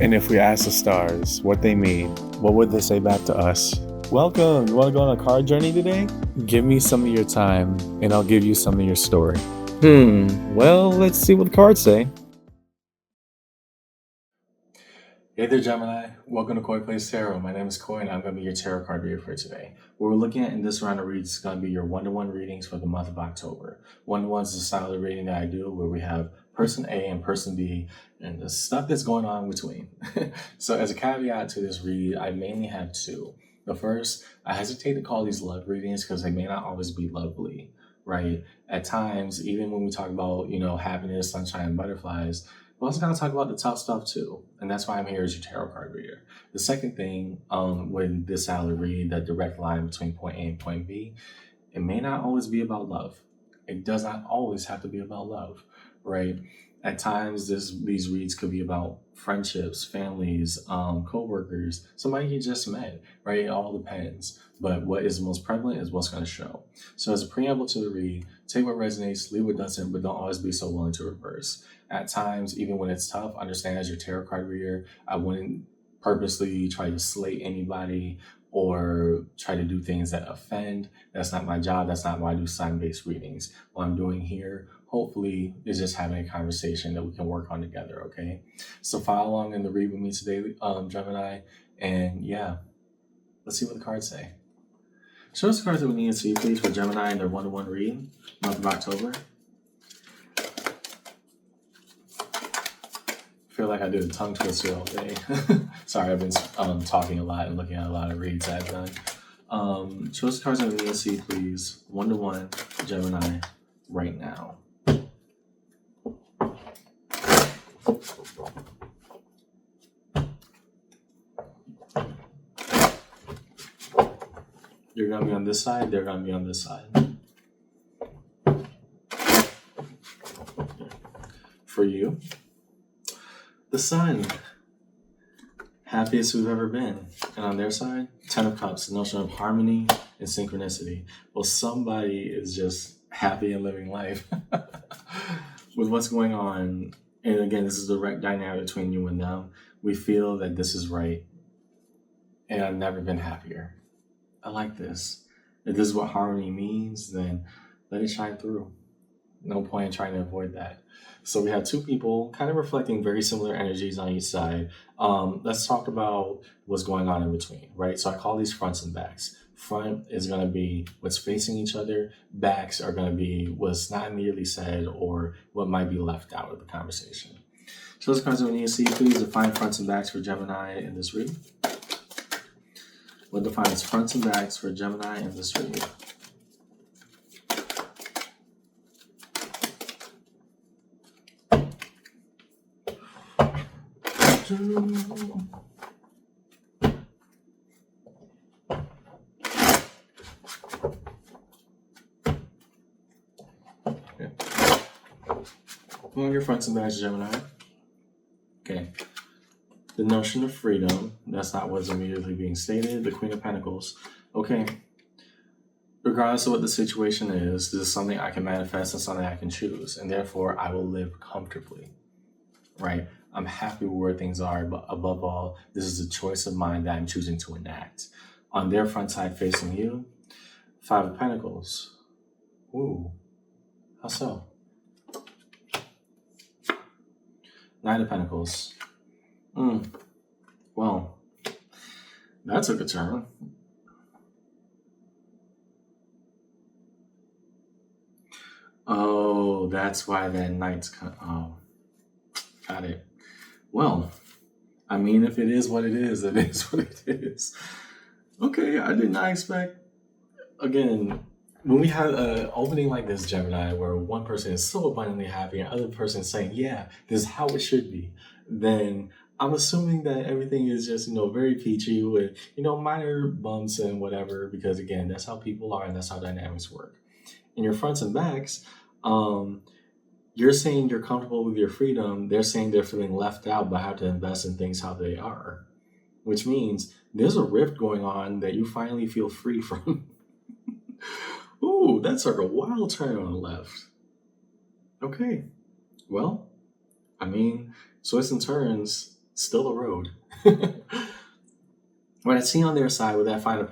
And if we ask the stars what they mean, what would they say back to us? Welcome. You want to go on a card journey today? Give me some of your time, and I'll give you some of your story. Well, let's see what the cards say. Hey there, Gemini. Welcome to Koi Plays Tarot. My name is Koi, and I'm going to be your tarot card reader for today. What we're looking at in this round of reads is going to be your one-to-one readings for the month of October. One-to-one is the style of reading that I do where we have person A and person B and the stuff that's going on in between. So as a caveat to this read, I mainly have two. The first, I hesitate to call these love readings because they may not always be lovely, right? At times, even when we talk about, happiness, sunshine, and butterflies, we're also going to talk about the tough stuff too. And that's why I'm here as your tarot card reader. The second thing, when this style of read, that direct line between point A and point B, it may not always be about love. It does not always have to be about love, right? At times, these reads could be about friendships, families, co-workers, somebody you just met, right? It all depends. But what is most prevalent is what's going to show. So as a preamble to the read, take what resonates, leave what doesn't, but don't always be so willing to reverse. At times, even when it's tough, understand as your tarot card reader, I wouldn't purposely try to slay anybody or try to do things that offend. That's not my job. That's not why I do sign-based readings. What I'm doing here, hopefully, is just having a conversation that we can work on together, okay? So follow along in the read with me today, Gemini. And yeah, let's see what the cards say. Show us the cards that we need to see, please, for Gemini in their one-to-one read, month of October. I feel like I did a tongue twister all day. Sorry, I've been talking a lot and looking at a lot of reads I've done. Show us the cards that we need to see, please. One-to-one, Gemini, right now. You're going to be on this side, they're going to be on this side. For you, the Sun, happiest we've ever been. And on their side, 10 of Cups, the notion of harmony and synchronicity. Well, somebody is just happy and living life with what's going on. And again, this is a direct dynamic between you and them. We feel that this is right. And I've never been happier. I like this. If this is what harmony means, then let it shine through. No point in trying to avoid that. So we have two people kind of reflecting very similar energies on each side. Let's talk about what's going on in between, right? So I call these fronts and backs. Front is going to be what's facing each other. Backs are going to be what's not immediately said or what might be left out of the conversation. So those cards that we need to see, please define fronts and backs for Gemini in this read. What defines fronts and backs for Gemini in this read? Okay. On your fronts and backs, Gemini. Okay. The notion of freedom, that's not what's immediately being stated. The Queen of Pentacles. Okay. Regardless of what the situation is, this is something I can manifest and something I can choose. And therefore, I will live comfortably. Right? I'm happy with where things are, but above all, this is a choice of mine that I'm choosing to enact. On their front side facing you, 5 of Pentacles. Ooh. How so? 9 of Pentacles. Well, that took a turn. Oh, that's why that Knight's... Oh, got it. Well, I mean, if it is what it is, it is what it is. Okay, I did not expect... Again, when we have an opening like this, Gemini, where one person is so abundantly happy and other person is saying, yeah, this is how it should be, then I'm assuming that everything is just, very peachy with, minor bumps and whatever, because again, that's how people are and that's how dynamics work. In your fronts and backs, you're saying you're comfortable with your freedom. They're saying they're feeling left out but have to invest in things how they are, which means there's a rift going on that you finally feel free from. Ooh, that's like a wild turn on the left. Okay, well, I mean, twists and turns Still a road. What I see on their side with that five of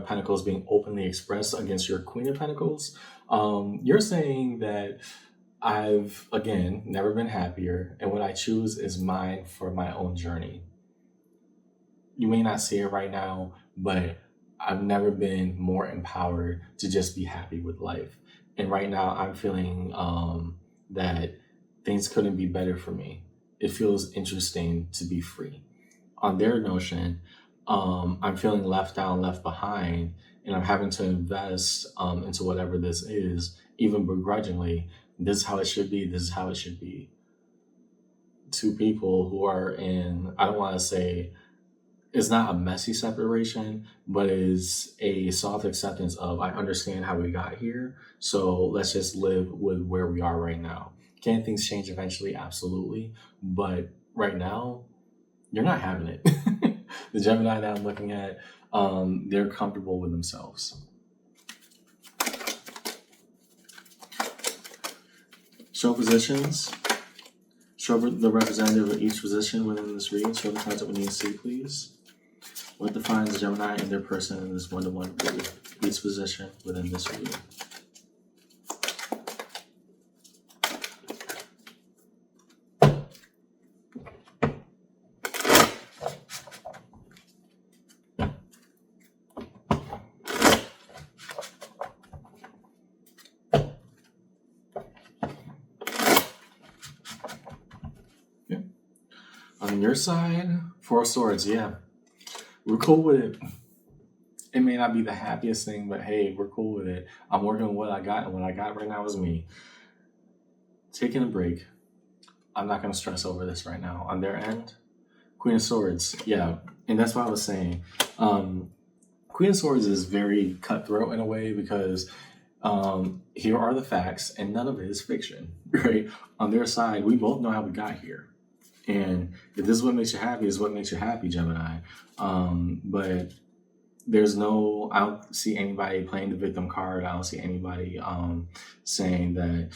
Pentacles being openly expressed against your Queen of Pentacles, you're saying that I've, again, never been happier, and what I choose is mine for my own journey. You may not see it right now, but I've never been more empowered to just be happy with life. And right now, I'm feeling that things couldn't be better for me. It feels interesting to be free. On their notion, I'm feeling left out, left behind, and I'm having to invest into whatever this is, even begrudgingly. This is how it should be. This is how it should be. Two people who are in, I don't want to say, it's not a messy separation, but is a soft acceptance of, I understand how we got here, so let's just live with where we are right now. Can things change eventually? Absolutely. But right now, you're not having it. The Gemini that I'm looking at, they're comfortable with themselves. Show positions. Show the representative of each position within this reading. Show the cards that we need to see, please. What defines Gemini and their person in this one-to-one reading? Each position within this reading. On your side, Four of Swords, yeah. We're cool with it. It may not be the happiest thing, but hey, we're cool with it. I'm working with what I got, and what I got right now is me. Taking a break. I'm not going to stress over this right now. On their end, Queen of Swords, yeah. And that's what I was saying. Queen of Swords is very cutthroat in a way because here are the facts, and none of it is fiction, right? On their side, we both know how we got here. And if this is what makes you happy, is what makes you happy, Gemini. But there's no, I don't see anybody playing the victim card. I don't see anybody saying that,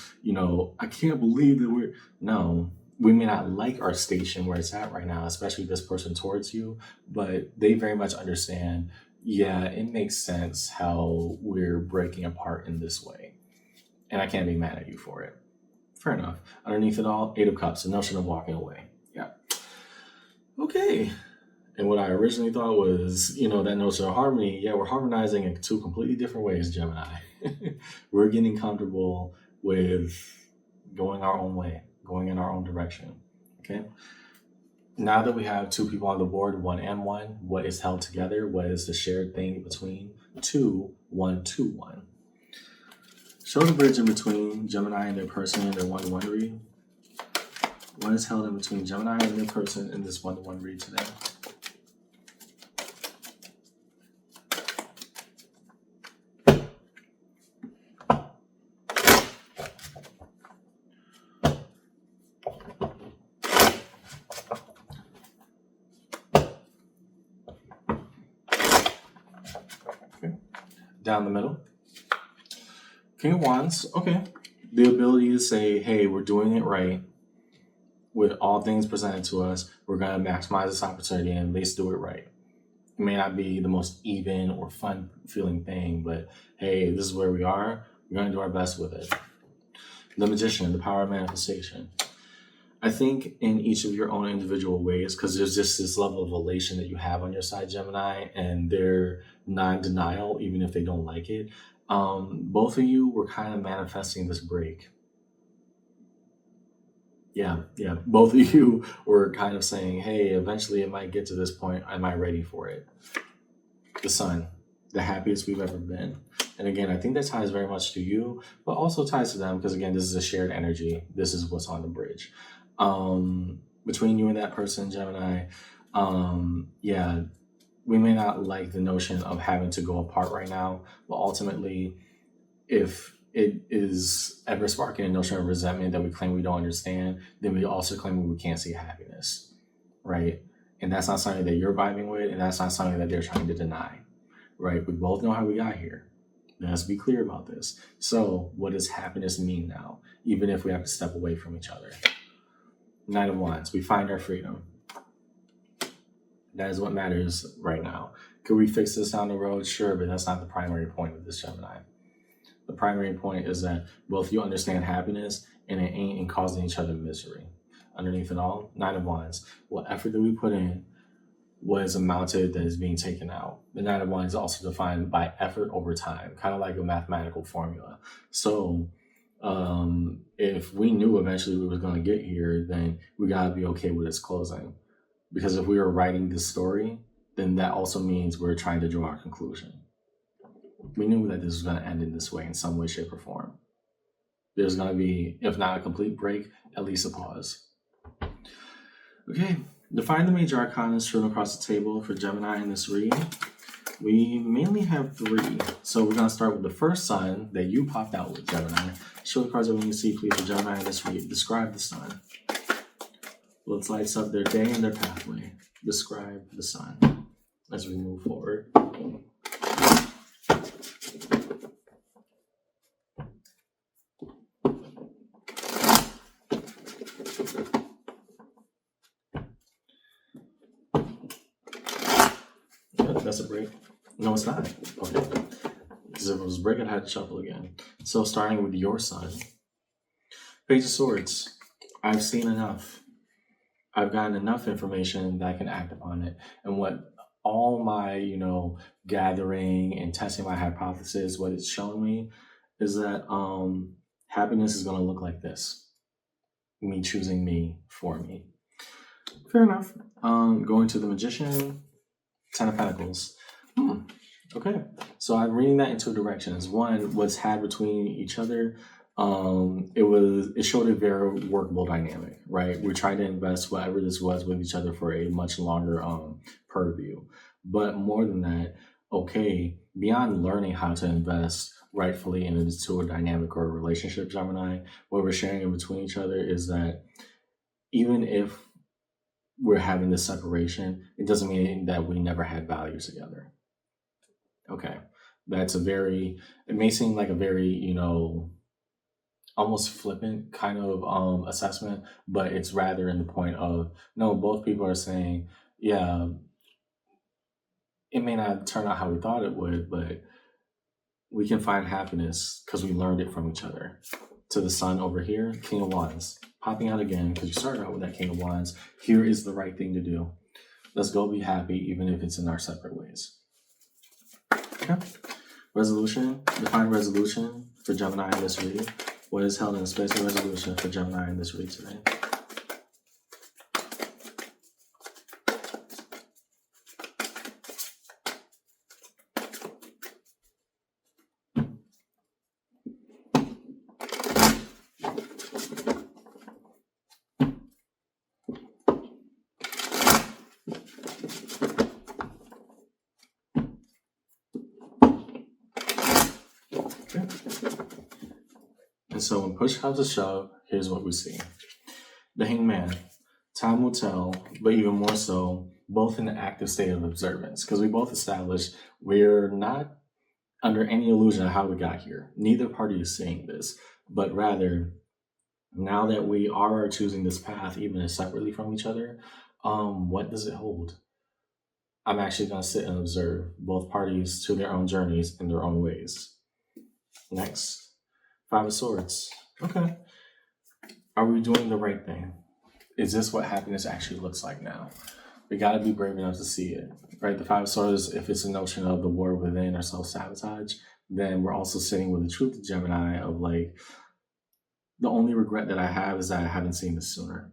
I can't believe that no, we may not like our station where it's at right now, especially this person towards you, but they very much understand, yeah, it makes sense how we're breaking apart in this way. And I can't be mad at you for it. Fair enough. Underneath it all, Eight of Cups, the notion of walking away. Yeah. Okay. And what I originally thought was, that notion of harmony, yeah, we're harmonizing in two completely different ways, Gemini. We're getting comfortable with going our own way, going in our own direction. Okay. Now that we have two people on the board, 1 and 1, what is held together? What is the shared thing between 2, 1, 2, 1? Show the bridge in between Gemini and their person in their one-to-one read. What is held in between Gemini and their person in this one-to-one read today? Okay. Down the middle. King of Wands, okay. The ability to say, hey, we're doing it right. With all things presented to us, we're going to maximize this opportunity and at least do it right. It may not be the most even or fun feeling thing, but hey, this is where we are. We're going to do our best with it. The Magician, the power of manifestation. I think in each of your own individual ways, because there's just this level of elation that you have on your side, Gemini, and their non-denial, even if they don't like it. Both of you were kind of manifesting this break. Yeah. Both of you were kind of saying, hey, eventually it might get to this point. Am I ready for it? The Sun, the happiest we've ever been. And again, I think that ties very much to you, but also ties to them because, again, this is a shared energy. This is what's on the bridge. Between you and that person, Gemini, yeah, we may not like the notion of having to go apart right now, but ultimately, if it is ever sparking a notion of resentment that we claim we don't understand, then we also claim we can't see happiness, right? And that's not something that you're vibing with, and that's not something that they're trying to deny, right? We both know how we got here. Let's be clear about this. So what does happiness mean now, even if we have to step away from each other? Knight of Wands, we find our freedom. That is what matters right now. Could we fix this down the road? Sure, but that's not the primary point of this Gemini. The primary point is that both you understand happiness and it ain't in causing each other misery. Underneath it all, Nine of Wands. What effort that we put in was amounted that is being taken out. The Nine of Wands is also defined by effort over time, kind of like a mathematical formula. So if we knew eventually we were going to get here, then we got to be okay with its closing. Because if we were writing this story, then that also means we're trying to draw a conclusion. We knew that this was going to end in this way in some way, shape, or form. There's going to be, if not a complete break, at least a pause. Okay, define the major arcana strewn across the table for Gemini in this reading. We mainly have 3. So we're going to start with the first sun that you popped out with, Gemini. Show the cards that you see, please, for Gemini in this reading. Describe the sun. Let's lights up their day and their pathway. Describe the sun as we move forward. That's a break. No, it's not. Okay. Because if it was a break, I'd have to shuffle again. So starting with your sun. Page of Swords. I've seen enough. I've gotten enough information that I can act upon it. And what all my, gathering and testing my hypothesis, what it's shown me is that happiness is going to look like this. Me choosing me for me. Fair enough. Going to the Magician. 10 of Pentacles. Okay, so I'm reading that in 2 directions. One, what's had between each other. It showed a very workable dynamic, right? We're trying to invest whatever this was with each other for a much longer purview. But more than that, okay, beyond learning how to invest rightfully into a dynamic or a relationship, Gemini, what we're sharing in between each other is that even if we're having this separation, it doesn't mean that we never had value together. Okay. It may seem like a very, almost flippant kind of assessment, but it's rather in the point of, no, both people are saying, yeah, it may not turn out how we thought it would, but we can find happiness because we learned it from each other. To the sun over here, King of Wands. Popping out again, because you started out with that King of Wands. Here is the right thing to do. Let's go be happy, even if it's in our separate ways. Okay. Resolution. Define resolution for Gemini in this reading. What is held in the space of resolution for Gemini in this read today? And so when push comes to shove, here's what we see. The Hangman. Time will tell, but even more so, both in an active state of observance, because we both established we're not under any illusion of how we got here. Neither party is saying this, but rather, now that we are choosing this path, even as separately from each other, what does it hold? I'm actually going to sit and observe both parties to their own journeys in their own ways. Next. 5 of Swords. Okay. Are we doing the right thing? Is this what happiness actually looks like now? We got to be brave enough to see it, right? The 5 of Swords, if it's a notion of the war within or self-sabotage, then we're also sitting with the truth, Gemini, of like, the only regret that I have is that I haven't seen this sooner.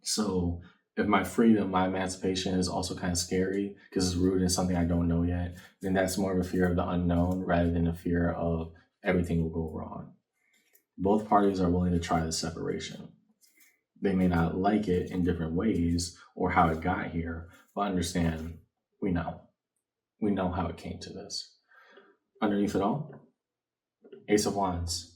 So if my freedom, my emancipation is also kind of scary because it's rooted in something I don't know yet, then that's more of a fear of the unknown rather than a fear of everything will go wrong. Both parties are willing to try the separation. They may not like it in different ways or how it got here, but understand, we know. We know how it came to this. Underneath it all, Ace of Wands.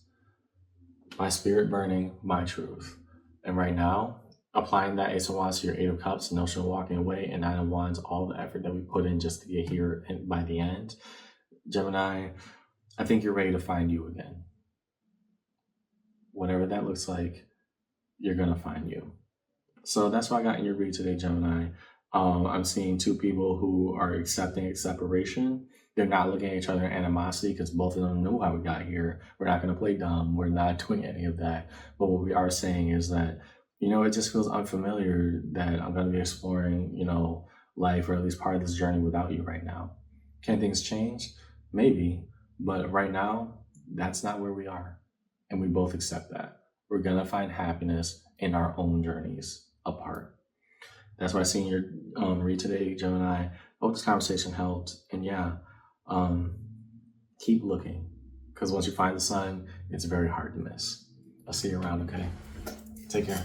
My spirit burning, my truth. And right now, applying that Ace of Wands to your 8 of Cups, notion of walking away, and 9 of Wands, all the effort that we put in just to get here and by the end, Gemini, I think you're ready to find you again. Whatever that looks like, you're going to find you. So that's what I got in your read today, Gemini. I'm seeing two people who are accepting a separation. They're not looking at each other in animosity because both of them know how we got here. We're not going to play dumb. We're not doing any of that. But what we are saying is that, it just feels unfamiliar that I'm going to be exploring, life or at least part of this journey without you right now. Can things change? Maybe. But right now, that's not where we are. And we both accept that. We're going to find happiness in our own journeys apart. That's what I seen your read today, Gemini. I hope this conversation helped. And yeah, um, keep looking because once you find the sun, it's very hard to miss. I'll see you around, okay? Take care.